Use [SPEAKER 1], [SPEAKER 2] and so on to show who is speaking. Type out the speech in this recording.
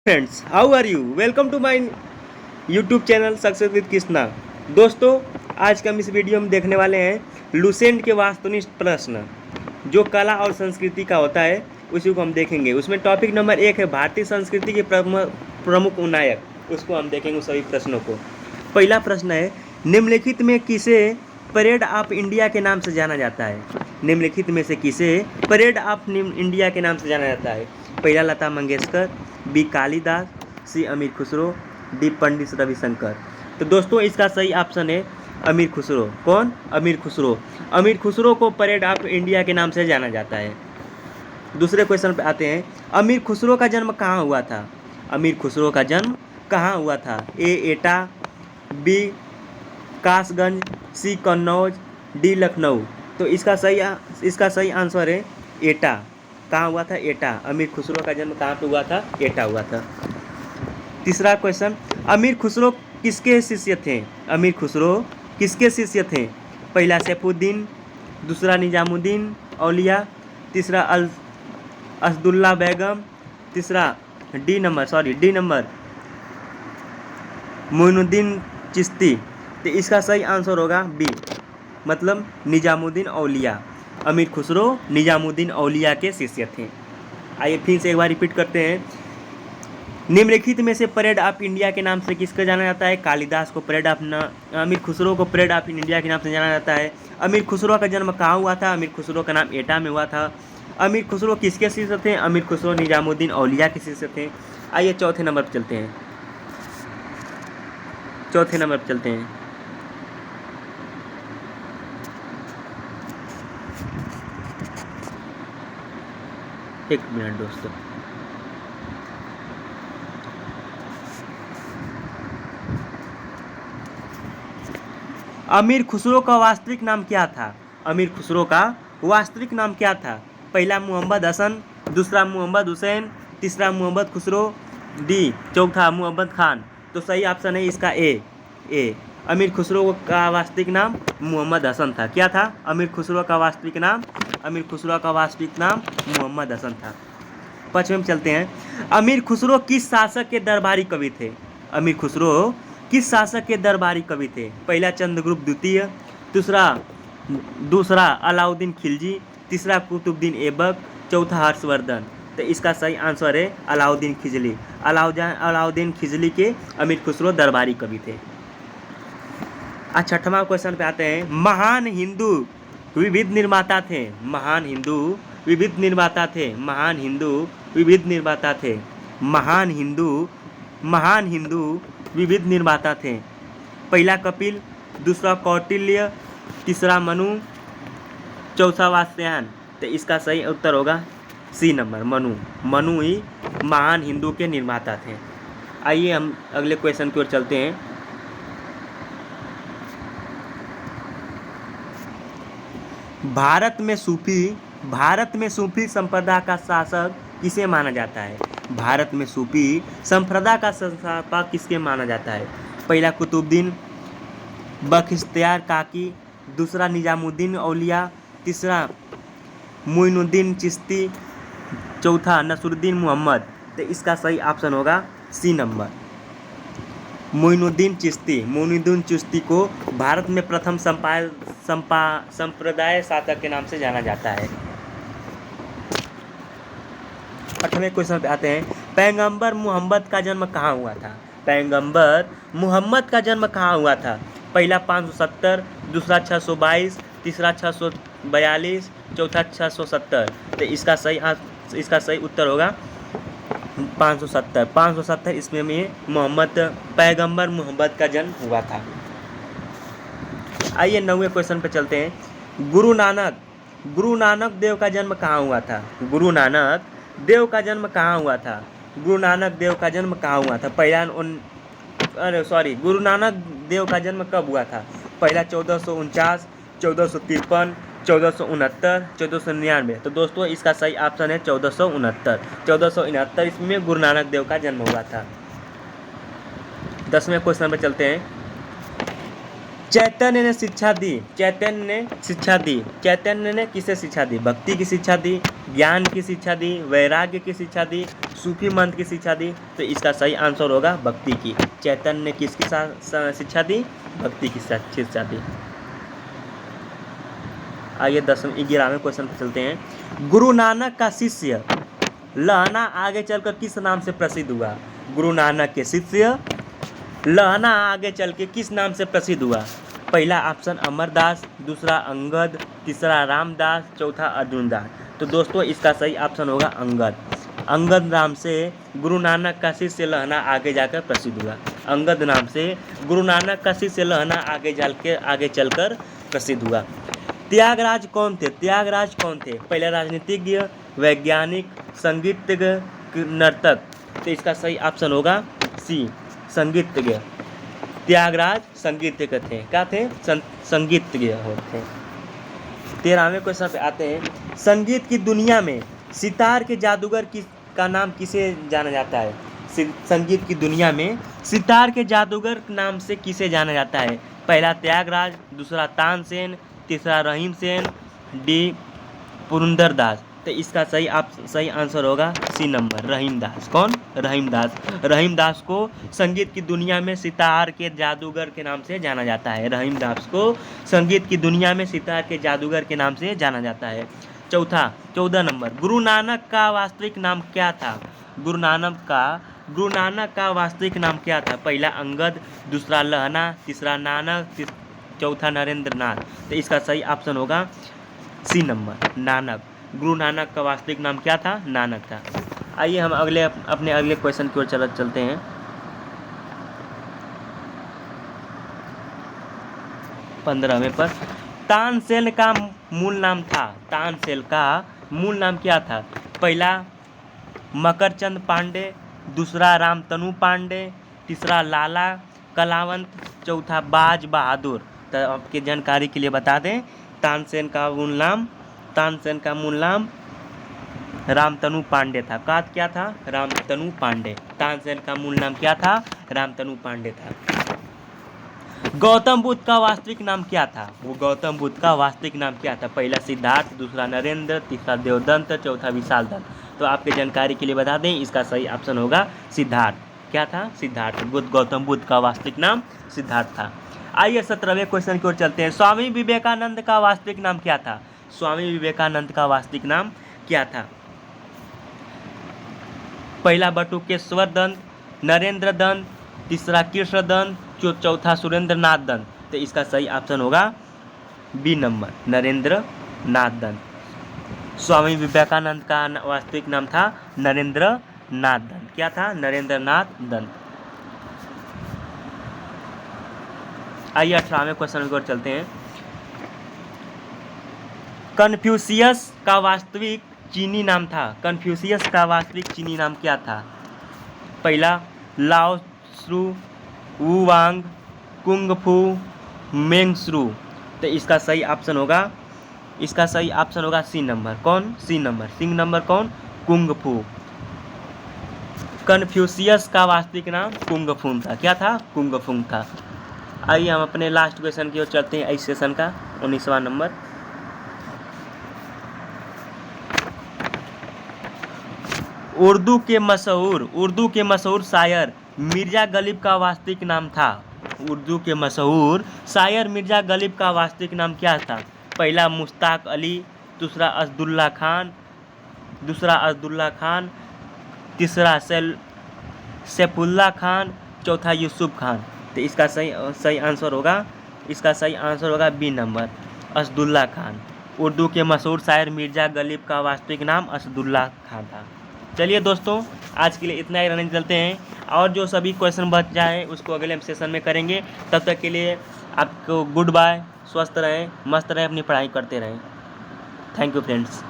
[SPEAKER 1] Friends, how are you? Welcome to my YouTube channel success with Krishna. दोस्तों, आज का हम इस वीडियो में देखने वाले हैं लुसेंट के वास्तुनिष्ठ प्रश्न जो कला और संस्कृति का होता है, उसी को हम देखेंगे। उसमें टॉपिक नंबर 1 है भारतीय संस्कृति के प्रमुख नायक, उसको हम देखेंगे उस सभी प्रश्नों को। पहला प्रश्न है, निम्नलिखित में किसे परेड ऑफ इंडिया के नाम से जाना जाता है? निम्नलिखित में से किसे परेड ऑफ इंडिया के नाम से जाना जाता है? पहला लता मंगेशकर, बी कालिदास, सी अमीर खुसरो, डी पंडित रविशंकर। तो दोस्तों, इसका सही ऑप्शन है अमीर खुसरो। कौन? अमीर खुसरो। अमीर खुसरो को परेड ऑफ इंडिया के नाम से जाना जाता है। दूसरे क्वेश्चन पे आते हैं, अमीर खुसरो का जन्म कहाँ हुआ था? अमीर खुसरो का जन्म कहाँ हुआ था? ए एटा, बी कासगंज, सी कन्नौज, डी लखनऊ। तो इसका सही आंसर है एटा। कहाँ हुआ था? एटा। अमीर खुसरो का जन्म कहाँ पे हुआ था? एटा हुआ था। तीसरा क्वेश्चन, अमीर खुसरो किसके शिष्य थे? अमीर खुसरो किसके शिष्य थे? पहला सैफुद्दीन, दूसरा निजामुद्दीन औलिया, तीसरा असदुल्ला बेगम, तीसरा डी नंबर मोइनुद्दीन चिश्ती। तो इसका सही आंसर होगा बी, मतलब निजामुद्दीन औलिया। अमीर खुसरो निजामुद्दीन औलिया के शिष्य थे। आइए फिर से एक बार रिपीट करते हैं। निम्नलिखित में से परेड ऑफ इंडिया के नाम से किसको जाना जाता है? कालिदास को अमीर खुसरो को परेड ऑफ इंडिया के नाम से जाना जाता है। अमीर खुसरो का जन्म कहाँ हुआ था? अमीर खुसरो का नाम एटा में हुआ था। अमीर खुसरो किसके शिष्य थे? अमीर खुसरो निजामुद्दीन औलिया के शिष्य थे। आइए चौथे नंबर पर चलते हैं। एक मिनट दोस्तों। अमीर खुसरो का वास्तविक नाम क्या था? अमीर खुसरो का वास्तविक नाम क्या था? पहला मोहम्मद हसन, दूसरा मोहम्मद हुसैन, तीसरा मोहम्मद खुसरो, डी चौथा मोहम्मद खान। तो सही ऑप्शन है इसका ए। अमीर खुसरो का वास्तविक नाम मोहम्मद हसन था। क्या था? अमीर खुसरो का वास्तविक नाम मोहम्मद हसन था। पाँचवें में चलते हैं। अमीर खुसरो किस शासक के दरबारी कवि थे? अमीर खुसरो किस शासक के दरबारी कवि थे? पहला चंद्रगुप्त द्वितीय, दूसरा अलाउद्दीन खिलजी, तीसरा कुतुबुद्दीन ऐबक, चौथा हर्षवर्धन। तो इसका सही आंसर है अलाउद्दीन खिलजी। अलाउद्दीन खिलजी के अमीर खुसरो दरबारी कवि थे। छठवां क्वेश्चन पे आते हैं। महान हिंदू विविध निर्माता थे। महान हिंदू विविध निर्माता थे। पहला कपिल, दूसरा कौटिल्य, तीसरा मनु, चौथा वात्स्यायन। तो इसका सही उत्तर होगा सी नंबर, मनु ही महान हिंदू के निर्माता थे। आइए हम अगले क्वेश्चन की ओर चलते हैं। भारत में सूफी संप्रदाय का शासक किसे माना जाता है? भारत में सूफी संप्रदाय का संस्थापक किसके माना जाता है? पहला कुतुबुद्दीन बख्तियार काकी, दूसरा निजामुद्दीन औलिया, तीसरा मोइनुद्दीन चिश्ती, चौथा नसरुद्दीन मोहम्मद। तो इसका सही ऑप्शन होगा सी नंबर, मोइनुद्दीन चिश्ती को भारत में प्रथम संप्रदाय शासक के नाम से जाना जाता है। 8वें क्वेश्चन पे आते हैं। पैगंबर मोहम्मद का जन्म कहाँ हुआ था? पहला 570, दूसरा 622, तीसरा 642, चौथा 670। तो इसका सही उत्तर होगा 570। इसमें पैगंबर मोहम्मद का जन्म हुआ था। आइए 9वें क्वेश्चन पे चलते हैं। गुरु नानक देव का जन्म कहाँ हुआ था? गुरु नानक देव का जन्म कहाँ हुआ था? गुरु नानक देव का जन्म कब हुआ था? पहला 1449, 1453, 1469, 1499। तो दोस्तों, इसका सही ऑप्शन है 1469। इसमें गुरु नानक देव का जन्म हुआ था। 10वें क्वेश्चन पे चलते हैं। चैतन्य ने शिक्षा दी, चैतन्य ने शिक्षा दी, चैतन्य ने किसे शिक्षा दी? भक्ति की शिक्षा दी, ज्ञान की शिक्षा दी, वैराग्य की शिक्षा दी, सूफी मंत्र की शिक्षा दी। तो इसका सही आंसर होगा भक्ति की। चैतन्य ने किसकी शिक्षा दी? भक्ति की शिक्षा दी। आइए 11वें क्वेश्चन पर चलते हैं। गुरु नानक का शिष्य लहना आगे चलकर किस नाम से प्रसिद्ध हुआ? गुरु नानक के शिष्य लहना आगे चल के किस नाम से प्रसिद्ध हुआ? पहला ऑप्शन अमरदास, दूसरा अंगद, तीसरा रामदास, चौथा अर्जुन दास। तो दोस्तों इसका सही ऑप्शन होगा अंगद। अंगद नाम से गुरु नानक का शिष्य लहना आगे जाकर प्रसिद्ध हुआ। अंगद नाम से गुरु नानक का शिष्य लहना आगे चलकर प्रसिद्ध हुआ। त्यागराज कौन थे? त्यागराज कौन थे? पहला राजनीतिज्ञ, वैज्ञानिक, संगीतज्ञ, नर्तक। तो इसका सही ऑप्शन होगा सी, संगीतज्ञ। त्यागराज संगीतज्ञ थे। क्या थे? संगीतज्ञ होते। 13वें क्वेश्चन पे आते हैं। संगीत की दुनिया में सितार के जादूगर का नाम किसे जाना जाता है? संगीत की दुनिया में सितार के जादूगर नाम से किसे जाना जाता है? पहला त्यागराज, दूसरा तानसेन, तीसरा रहीम सेन, डी पुरंदर दास। तो इसका सही आंसर होगा सी नंबर, रहीम दास। कौन? रहीम दास। रहीम दास को संगीत की दुनिया में सितार के जादूगर के नाम से जाना जाता है। रहीम दास को संगीत की दुनिया में सितार के जादूगर के नाम से जाना जाता है। 14 नंबर, गुरु नानक का वास्तविक नाम क्या था? गुरु नानक का वास्तविक नाम क्या था? पहला अंगद, दूसरा लहना, तीसरा नानक, चौथा नरेंद्र नाथ। तो इसका सही ऑप्शन होगा सी नंबर, नानक। गुरु नानक का वास्तविक नाम क्या था? नानक था। आइए हम अपने अगले क्वेश्चन की ओर चलते हैं। 15वें पर, तानसेन का मूल नाम था। तानसेन का मूल नाम क्या था? पहला मकरचंद पांडे, दूसरा रामतनु पांडे, तीसरा लाला कलावंत, चौथा बाज बहादुर। तो आपकी जानकारी के लिए बता दें, तानसेन का मूल नाम रामतनु पांडे था। क्या था? रामतनु पांडे। तानसेन का मूल नाम क्या था? रामतनु पांडे था। गौतम बुद्ध का वास्तविक नाम क्या था? वो गौतम बुद्ध का वास्तविक नाम क्या था? पहला सिद्धार्थ, दूसरा नरेंद्र, तीसरा देवदत्त, चौथा विशाल दत्त। तो आपके जानकारी के लिए बता दें, इसका सही ऑप्शन होगा सिद्धार्थ। क्या था? सिद्धार्थ। गौतम बुद्ध का वास्तविक नाम सिद्धार्थ था। आइए 17वें क्वेश्चन की ओर चलते हैं। स्वामी विवेकानंद का वास्तविक नाम क्या था? स्वामी विवेकानंद का वास्तविक नाम क्या था? पहला बटुकेश्वर दत्त, नरेंद्र दत्त, तीसरा कृष्ण दत्त, चौथा सुरेंद्र नाथ दत्त। तो इसका सही ऑप्शन होगा बी नंबर, नरेंद्र नाथ दत्त। स्वामी विवेकानंद का वास्तविक नाम था नरेंद्र नाथ दत्त। क्या था? नरेंद्र नाथ दत्त। आइए 18वें क्वेश्चन की ओर चलते हैं। कन्फ्यूशियस का वास्तविक चीनी नाम था। कन्फ्यूशियस का वास्तविक चीनी नाम क्या था? पहला लाओ त्सु, वू वांग, कुंग फू, मेंग श्रू। तो इसका सही ऑप्शन होगा सी नंबर। कौन? सी नंबर कौन? कुंग फू। कन्फ्यूशियस का वास्तविक नाम कुंग फू था। क्या था? कुंग फू था। आइए हम अपने लास्ट क्वेश्चन की ओर चलते हैं इस सेशन का, 19वां नंबर। उर्दू के मशहूर शायर मिर्जा गलिब का वास्तविक नाम था। उर्दू के मशहूर शायर मिर्जा गलिब का वास्तविक नाम क्या था? पहला मुश्ताक अली, दूसरा असदुल्ला खान, तीसरा सैफुल्ला खान, चौथा यूसुफ खान। तो इसका सही आंसर होगा बी नंबर, असदुल्ला खान। उर्दू के मशहूर शायर मिर्जा गलिब का वास्तविक नाम असदुल्ला खान था। चलिए दोस्तों, आज के लिए इतना ही रहने चलते हैं, और जो सभी क्वेश्चन बच जाए उसको अगले सेशन में करेंगे। तब तक के लिए आपको गुड बाय, स्वस्थ रहें, मस्त रहें, अपनी पढ़ाई करते रहें। Thank you friends.